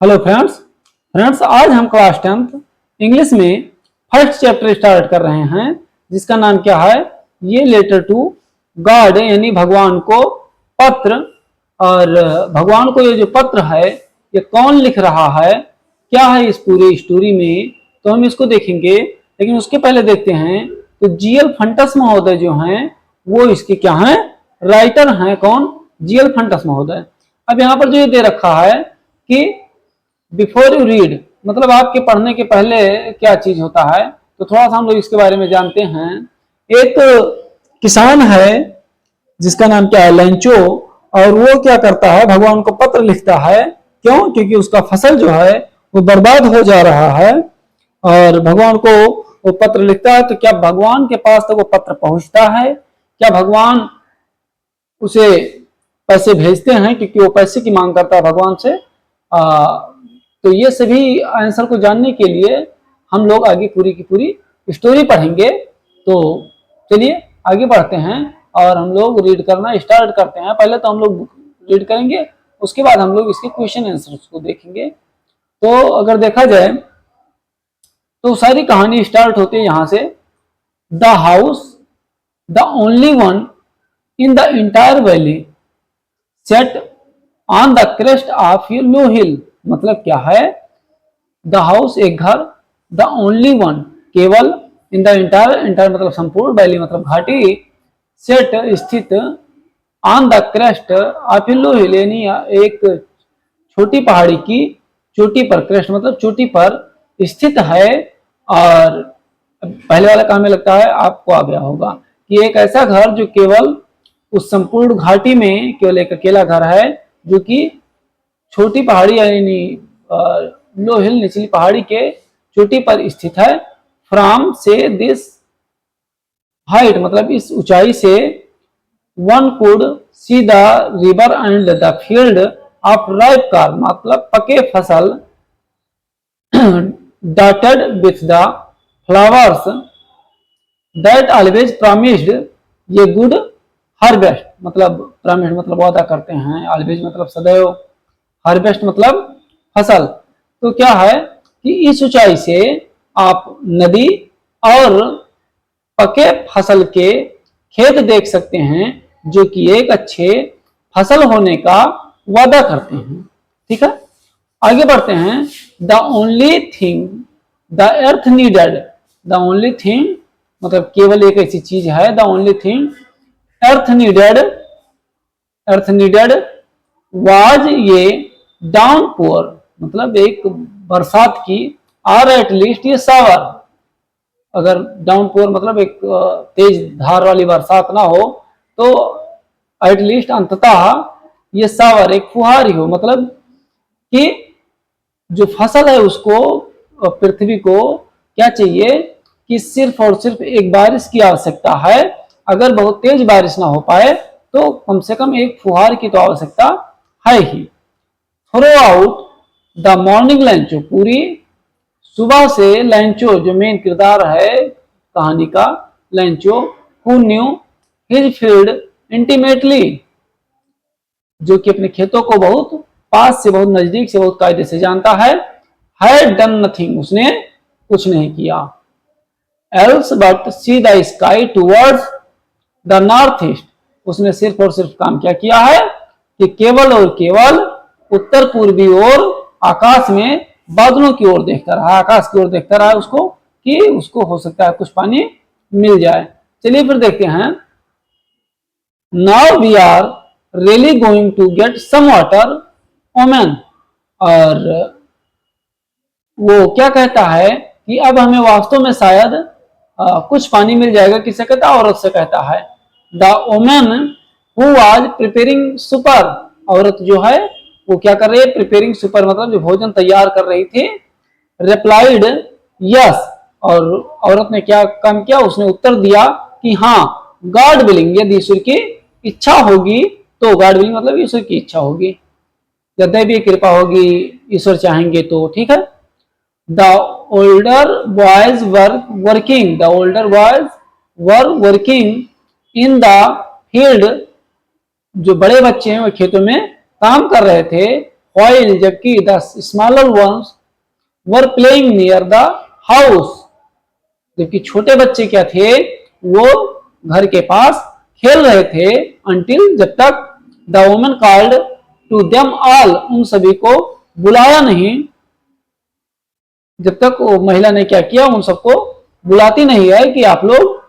Hello friends आज हम class 10th English में फर्स्ट चैप्टर स्टार्ट कर रहे हैं जिसका नाम क्या है। ये लेटर टू गॉड यानी भगवान को पत्र। और भगवान को ये जो पत्र है ये कौन लिख रहा है, क्या है इस पूरी स्टोरी में, तो हम इसको देखेंगे। लेकिन उसके पहले देखते हैं तो जीएल फंटस महोदय जो हैं वो इसके क्या हैं, राइटर हैं। कौन? जीएल फंटस महोदय। अब यहाँ पर जो ये दे रखा है कि बिफोर यू रीड, मतलब आपके पढ़ने के पहले क्या चीज होता है, तो थोड़ा सा हम लोग इसके बारे में जानते हैं। एक किसान है जिसका नाम क्या है, लेंचो। और वो क्या करता है, भगवान को पत्र लिखता है। क्यों? क्योंकि उसका फसल जो है वो बर्बाद हो जा रहा है और भगवान को वो पत्र लिखता है। तो क्या भगवान के पास तक वो पत्र पहुंचता है? क्या भगवान उसे पैसे भेजते हैं क्योंकि वो पैसे की मांग करता है भगवान से? तो ये सभी आंसर को जानने के लिए हम लोग आगे पूरी की पूरी स्टोरी पढ़ेंगे। तो चलिए आगे बढ़ते हैं और हम लोग रीड करना स्टार्ट करते हैं। पहले तो हम लोग रीड करेंगे, उसके बाद हम लोग इसके क्वेश्चन आंसर्स को देखेंगे। तो अगर देखा जाए तो सारी कहानी स्टार्ट होती है यहाँ से। The house the only one in the entire valley set on the crest of low hill. मतलब क्या है? द हाउस एक घर, द ओनली वन केवल, इन द इंटायर मतलब संपूर्ण, वैली मतलब घाटी, सेट स्थित, on the crest of low hill यानी एक छोटी पहाड़ी की चोटी पर, क्रेस्ट मतलब चोटी पर स्थित है। और पहले वाला काम में लगता है आपको आ गया होगा कि एक ऐसा घर जो केवल उस संपूर्ण घाटी में केवल एक अकेला घर है जो कि छोटी पहाड़ी यानी लो हिल निचली पहाड़ी के चोटी पर स्थित है। फ्रॉम से दिस हाइट मतलब इस ऊंचाई से one could see the river and the field of ripe car मतलब पके फसल, dotted with the flowers that always promised ये गुड हार्वेस्ट मतलब प्रॉमिस्ड मतलब वादा करते हैं, ऑलवेज मतलब सदैव, हार्वेस्ट मतलब फसल। तो क्या है कि इस ऊंचाई से आप नदी और पके फसल के खेत देख सकते हैं जो कि एक अच्छे फसल होने का वादा करते हैं। ठीक है, आगे बढ़ते हैं। The only thing the earth needed, the only thing मतलब केवल एक ऐसी चीज है, the only thing earth needed was ये डाउनपोर मतलब एक बरसात की, और एटलीस्ट ये सावर, अगर डाउनपोर मतलब एक तेज धार वाली बरसात ना हो तो एटलीस्ट अंततः ये सावर एक फुहार ही हो, मतलब कि जो फसल है उसको, पृथ्वी को क्या चाहिए कि सिर्फ और सिर्फ एक बारिश की आवश्यकता है। अगर बहुत तेज बारिश ना हो पाए तो कम से कम एक फुहार की तो आवश्यकता है ही। थ्रो आउट द मॉर्निंग लंचो, पूरी सुबह से लंचो जो मेन किरदार है कहानी का, लंचो who knew his field intimately जो कि अपने खेतों को बहुत पास से, बहुत नजदीक से, बहुत कायदे से जानता है। हैड डन नथिंग उसने कुछ नहीं किया। Else but see the sky towards the north east उसने सिर्फ और सिर्फ काम क्या किया है कि केवल और केवल उत्तर पूर्वी ओर आकाश में बादलों की ओर देखता रहा, आकाश की ओर देखता रहा उसको कि उसको हो सकता है कुछ पानी मिल जाए। चलिए फिर देखते हैं। Now we are really going to get some water woman, और वो क्या कहता है कि अब हमें वास्तव में शायद कुछ पानी मिल जाएगा। किससे कहता है? औरत से कहता है। The woman who was preparing supper, औरत जो है वो क्या कर रही है? प्रिपेयरिंग सुपर मतलब जो भोजन तैयार कर रही थी। रिप्लाइड यस, और औरत ने क्या काम किया? उसने उत्तर दिया कि हाँ, गॉड विलिंग यदि ईश्वर की इच्छा होगी तो, गॉड विलिंग मतलब ईश्वर की इच्छा होगी, जब दैवीय कृपा होगी, ईश्वर चाहेंगे तो। ठीक है। The older boys were working, the older boys were working in the field जो बड़े बच्चे हैं वो खेतों में काम कर रहे थे। while जबकि the smaller ones were playing near the house, जबकि छोटे बच्चे क्या थे, वो घर के पास खेल रहे थे, until जब तक the woman called to them all, उन सभी को बुलाया नहीं, जब तक वो महिला ने क्या किया, उन सबको बुलाती नहीं है कि आप लोग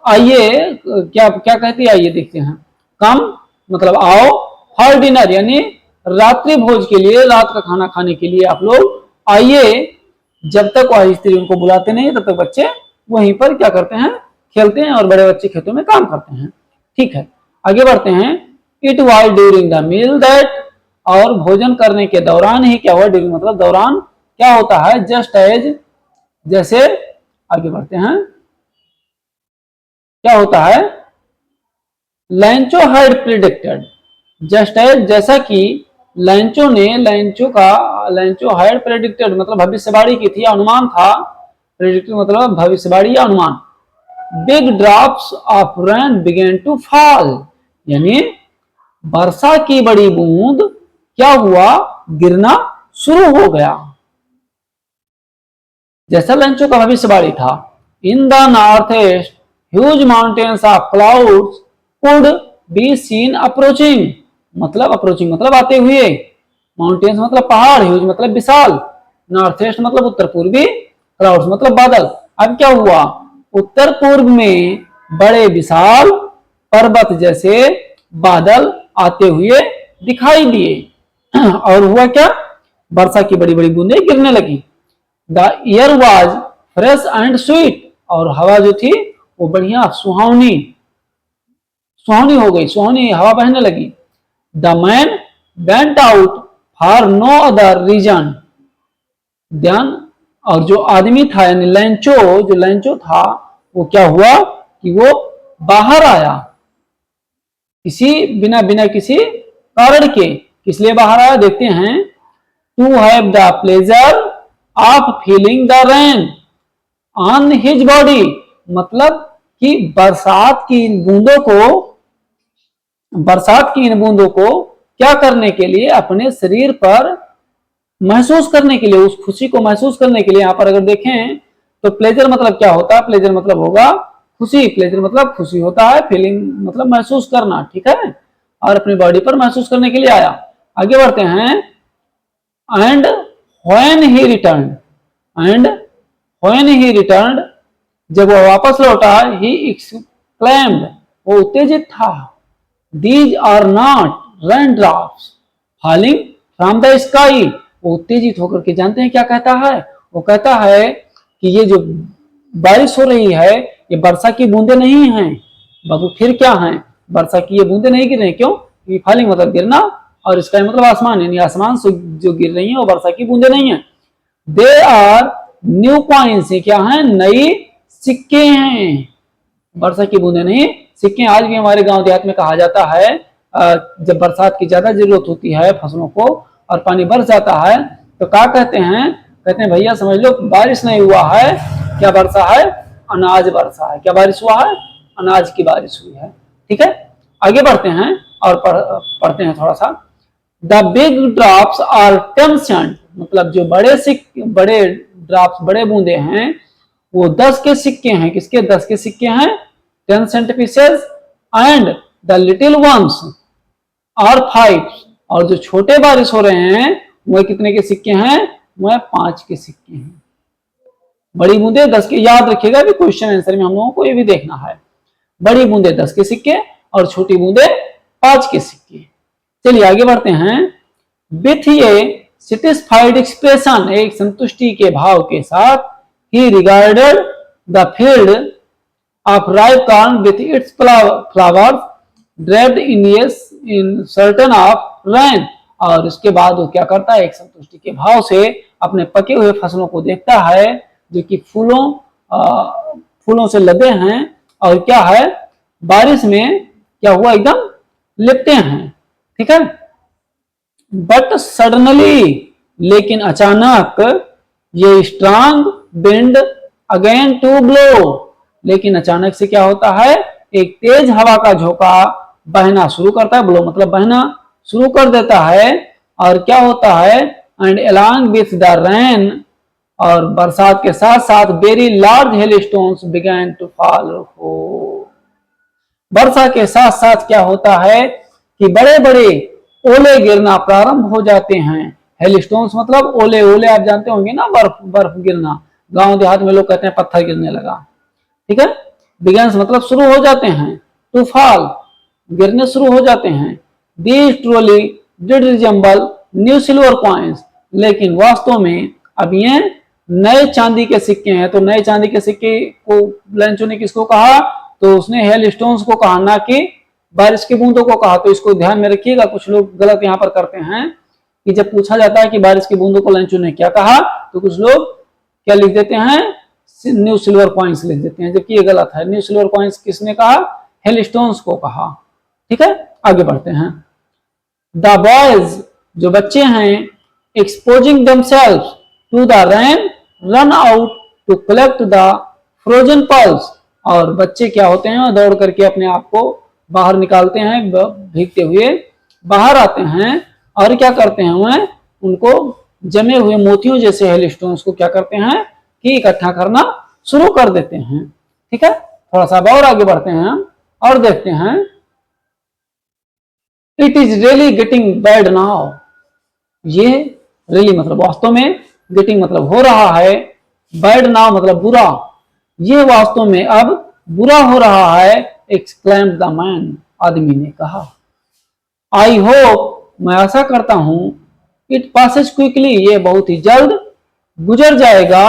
आइए, क्या क्या कहती है, आइए देखते हैं, कम मतलब आओ, फॉर डिनर यानी रात्रि भोज के लिए, रात का खाना खाने के लिए आप लोग आइए। जब तक वह स्त्री उनको बुलाते नहीं तब तक बच्चे वहीं पर क्या करते हैं, खेलते हैं, और बड़े बच्चे खेतों में काम करते हैं। ठीक है, आगे बढ़ते हैं। It was during the meal that, और भोजन करने के दौरान ही क्या हुआ, ड्यूरिंग मतलब दौरान, क्या होता है, जस्ट एज, जैसे, आगे बढ़ते हैं, क्या होता है, Lencho had predicted, just as जैसा कि लैंचो ने, लैंचो हैड प्रिडिक्टेड मतलब भविष्यवाणी की थी, अनुमान था, प्रिडिक्टेड मतलब भविष्यवाणी या अनुमान। Big drops of rain began to fall, यानी वर्षा की बड़ी बूंद क्या हुआ, गिरना शुरू हो गया, जैसा लैंचो का भविष्यवाणी था। In the north east huge mountains of clouds could be seen approaching, मतलब अप्रोचिंग मतलब आते हुए, माउंटेन्स मतलब पहाड़, ह्यूज मतलब विशाल, नॉर्थ ईस्ट मतलब उत्तर पूर्वी, क्लाउड्स मतलब बादल। अब क्या हुआ, उत्तर पूर्व में बड़े विशाल पर्वत जैसे बादल आते हुए दिखाई दिए और हुआ क्या, वर्षा की बड़ी बड़ी बूंदें गिरने लगी। The air was fresh and sweet, और हवा जो थी वो बढ़िया सुहावनी हो गई, सुहावनी हवा बहने लगी। The man went out for no other reason, ध्यान, और जो आदमी था यानी लैंचो, जो लैंचो था वो क्या हुआ कि वो बाहर आया, बिना किसी कारण के, किस लिए बाहर आया देखते हैं। To have the pleasure of feeling the rain on his body, मतलब कि बरसात की इन बूंदों को क्या करने के लिए, अपने शरीर पर महसूस करने के लिए, उस खुशी को महसूस करने के लिए। यहां पर अगर देखें तो प्लेजर मतलब क्या होता है, प्लेजर मतलब होगा खुशी, प्लेजर मतलब खुशी होता है, फीलिंग मतलब महसूस करना, ठीक है, और अपनी बॉडी पर महसूस करने के लिए आया। आगे बढ़ते हैं। एंड व्हेन ही रिटर्न्ड, जब वह वापस लौटा, ही एक्सक्लेम्ड, वो उत्तेजित था, these are not raindrops falling from the sky, वो उत्तेजित होकर के जानते हैं क्या कहता है, वो कहता है कि ये जो बारिश हो रही है ये वर्षा की बूंदे नहीं हैं बाबू, फिर क्या हैं, वर्षा की ये बूंदे नहीं गिर रही, क्यों, क्योंकि फॉलिंग मतलब गिरना, और स्काई मतलब आसमान, यानी आसमान से जो गिर रही है वो वर्षा की बूंदे नहीं है। दे आर न्यू कॉइन्स, क्या है, नई सिक्के हैं, वर्षा की बूंदे नहीं, सिक्के। आज भी हमारे गांव देहात में कहा जाता है, जब बरसात की ज्यादा जरूरत होती है फसलों को और पानी बरस जाता है तो क्या कहते हैं भैया समझ लो बारिश नहीं हुआ है, क्या वर्षा है, अनाज वर्षा है, क्या बारिश हुआ है, अनाज की बारिश हुई है। ठीक है, आगे बढ़ते हैं और पढ़ते हैं थोड़ा सा। The big drops are 10 cent, मतलब जो बड़े ड्रॉप्स, बड़े बूंदे हैं वो 10 के सिक्के हैं, किसके, 10 के सिक्के हैं, 10 cent pieces. And the little ones are 5, और जो छोटे बारिश हो रहे हैं वह कितने के सिक्के हैं, वह 5 के सिक्के हैं। बड़ी बूंदे 10 के, याद रखिएगा भी क्वेश्चन आंसर में हम लोगों को ये भी देखना है, बड़ी बूंदे 10 के सिक्के और छोटी बूंदे 5 के सिक्के। चलिए आगे बढ़ते हैं। विथ ए सेटिस्फाइड एक्सप्रेशन, एक संतुष्टि के भाव के साथ, ही regarded the field of ripe corn with its flowers draped in certain of rain, और उसके बाद वो क्या करता है, एक संतुष्टि के भाव से अपने पके हुए फसलों को देखता है जो कि फूलों से लदे हैं, और क्या है, बारिश में क्या हुआ, एकदम लिपटे हैं। ठीक है, बट सडनली, लेकिन अचानक, ये strong wind again to blow, लेकिन अचानक से क्या होता है, एक तेज हवा का झोंका बहना शुरू करता है, ब्लो मतलब बहना शुरू कर देता है। और क्या होता है, and along with the rain, और बरसात के साथ साथ very large hailstones began to fall हो। वर्षा के साथ साथ क्या होता है कि बड़े बड़े ओले गिरना प्रारंभ हो जाते हैं। हेलस्टोन्स मतलब ओले, ओले आप जानते होंगे ना, बर्फ बर्फ गिरना। गांव देहात में लोग कहते हैं पत्थर गिरने लगा, ठीक है। बिगेंस मतलब शुरू हो जाते हैं, टू फॉल गिरने शुरू हो जाते हैं। These truly did resemble new silver coins, लेकिन वास्तव में अब ये नए चांदी के सिक्के हैं। तो नए चांदी के सिक्के को लेंचो ने किसको कहा, तो उसने हेल स्टोन्स को कहा, ना कि बारिश की बूंदों को कहा। तो इसको ध्यान में रखिएगा, कुछ लोग गलत यहाँ पर करते हैं कि जब पूछा जाता है कि बारिश की बूंदों को लेंचो ने क्या कहा, तो कुछ लोग क्या लिख देते हैं, न्यू सिल्वर कॉइन्स लिख देते हैं, जबकि ये गलत है। न्यू सिल्वर कॉइन्स किसने कहा, हेल स्टोन्स को कहा, ठीक है। आगे बढ़ते हैं। द बॉयज, जो बच्चे हैं, exposing themselves to the rain run out to collect the frozen pulse, और बच्चे क्या होते हैं, दौड़ करके अपने आप को बाहर निकालते हैं, भीगते हुए बाहर आते हैं और क्या करते हैं, वह उनको जमे हुए मोतियों जैसे हेल स्टोन्स को क्या करते हैं कि इकट्ठा करना शुरू कर देते हैं, ठीक है। थोड़ा सा और आगे बढ़ते हैं और देखते हैं। It is really getting bad now, ये रियली मतलब वास्तव में, गेटिंग मतलब हो रहा है, बैड नाउ मतलब बुरा, ये वास्तव में अब बुरा हो रहा है। एक्सक्लेम्ड द मैन, आदमी ने कहा। आई होप, मैं आशा करता हूं, इट पासेज क्विकली, ये बहुत ही जल्द गुजर जाएगा।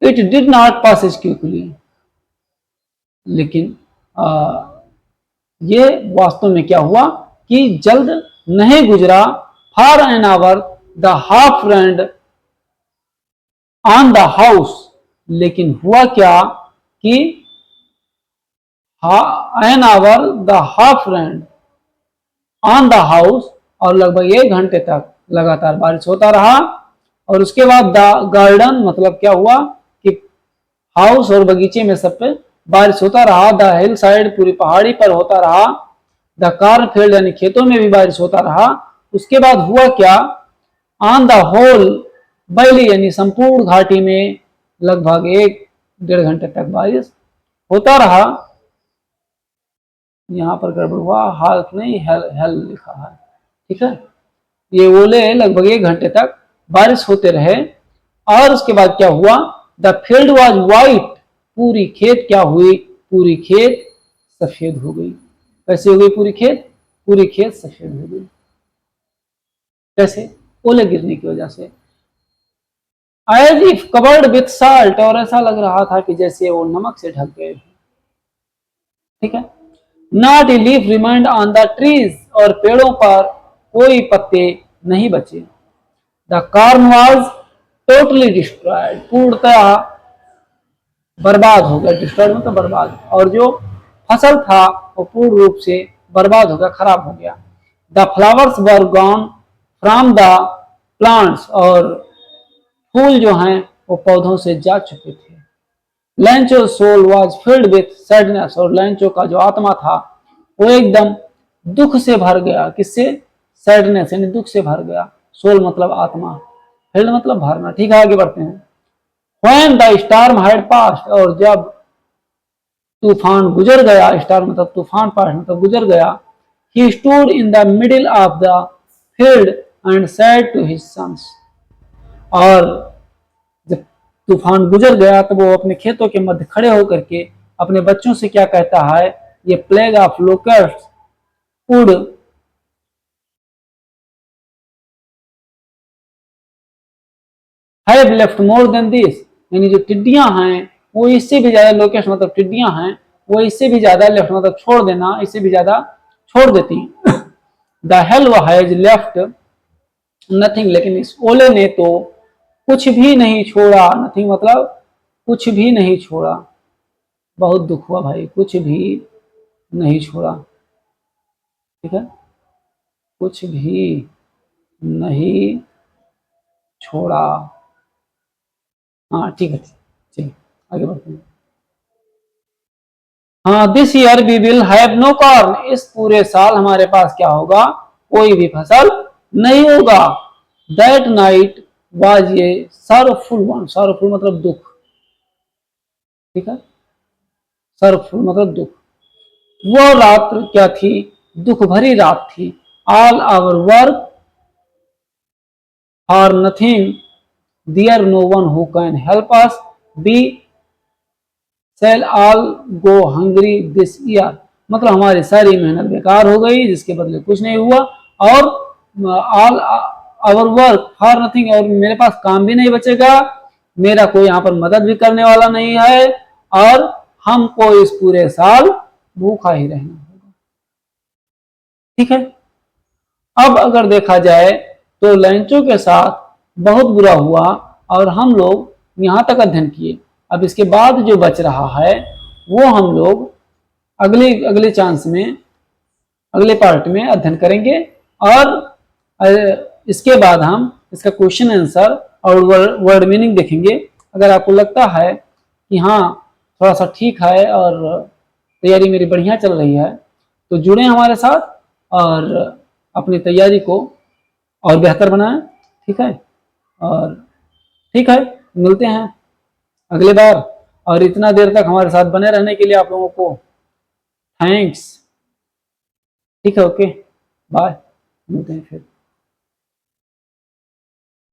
It did not passes quickly, लेकिन ये वास्तव में क्या हुआ कि जल्द नहीं गुजरा। For an hour the half rained on the house, लेकिन हुआ क्या कि an hour the half rained on the house, और लगभग 1 घंटे तक लगातार बारिश होता रहा। और उसके बाद द गार्डन मतलब क्या हुआ कि हाउस और बगीचे में सब पे बारिश होता रहा। द हिल साइड, पूरी पहाड़ी पर होता रहा। द कार्न फील्ड, यानी खेतों में भी बारिश होता रहा। उसके बाद हुआ क्या, ऑन द होल वैली, यानी संपूर्ण घाटी में लगभग 1-1.5 घंटे तक बारिश होता रहा। यहाँ पर गड़बड़ हुआ, हाल्फ नहीं हेल हेल लिखा है, ठीक है। ये ओले लगभग 1 घंटे तक बारिश होते रहे। और उसके बाद क्या हुआ, द फील्ड वॉज वाइट, पूरी खेत क्या हुई, पूरी खेत सफेद हो गई। कैसे हो गई पूरी खेत, पूरी खेत सफेद हो गई। कैसे, ओले गिरने की वजह से। As if covered with salt, और ऐसा लग रहा था कि जैसे वो नमक से ढक गए, ठीक है। Not a leaf remind on the trees, और पेड़ों पर कोई पत्ते नहीं बचे। The corn was totally destroyed, पूर्णतः बर्बाद हो गया। डिस्ट्रॉयड मतलब बर्बाद, और जो फसल था वो पूर्ण रूप से बर्बाद हो गया, खराब हो गया। The flowers were gone from the plants, और फूल जो हैं वो पौधों से जा चुके थे। Lencho soul was filled with sadness, और लैंचो का जो आत्मा था वो एकदम दुख से भर गया। किससे, सैडनेस यानी दुख से भर गया। सोल मतलब आत्मा, फिल्ड मतलब भरना, ठीक है। आगे बढ़ते हैं। When the storm had passed, और जब तूफान गुजर गया, स्टार्म मतलब तूफान, पास मतलब गुजर गया। He stood in the middle of the field and said to his sons, और जब तूफान गुजर गया तो वो अपने खेतों के मध्य खड़े होकर के अपने बच्चों से क्या कहता है, ये plague of locust would have left more than this, यानी जो टिड्डियां हैं वो इससे भी ज्यादा, लोकेस्ट मतलब टिड्डियां हैं वो इससे भी ज्यादा, लेफ्ट मतलब छोड़ देना, इससे भी ज्यादा छोड़ देती। The hell has left nothing, लेकिन इस ओले ने तो कुछ भी नहीं छोड़ा। नथिंग मतलब कुछ भी नहीं छोड़ा। बहुत दुख हुआ भाई, कुछ भी नहीं छोड़ा, ठीक है। कुछ भी नहीं छोड़ा, हाँ ठीक है, चलिए आगे बढ़ते हैं। हाँ, this year we will have no corn, इस पूरे साल हमारे पास क्या होगा, कोई भी फसल नहीं होगा। That night was a sorrowful one, sorrowful मतलब दुख, ठीक है, sorrowful मतलब दुख। वो रात क्या थी, दुख भरी रात थी। All our work for nothing, there no one who can help us, be sell all go hungry this year, मतलब हमारी सारी मेहनत बेकार हो गई, जिसके बदले कुछ नहीं हुआ। और all our work for nothing, और मेरे पास काम भी नहीं बचेगा, मेरा कोई यहाँ पर मदद भी करने वाला नहीं है, और हमको इस पूरे साल भूखा ही रहना होगा। ठीक है। अब अगर देखा जाए तो लैंचो के साथ बहुत बुरा हुआ और हम लोग यहाँ तक अध्ययन किए। अब इसके बाद जो बच रहा है वो हम लोग अगले अगले चांस में, अगले पार्ट में अध्ययन करेंगे। और इसके बाद हम इसका क्वेश्चन आंसर और वर्ड मीनिंग देखेंगे। अगर आपको लगता है कि हाँ थोड़ा सा ठीक है और तैयारी मेरी बढ़िया चल रही है, तो जुड़े हमारे साथ और अपनी तैयारी को और बेहतर बनाएं। ठीक है, और ठीक है, मिलते हैं अगले बार। और इतना देर तक हमारे साथ बने रहने के लिए आप लोगों को थैंक्स। ठीक है, ओके, बाय, मिलते हैं फिर।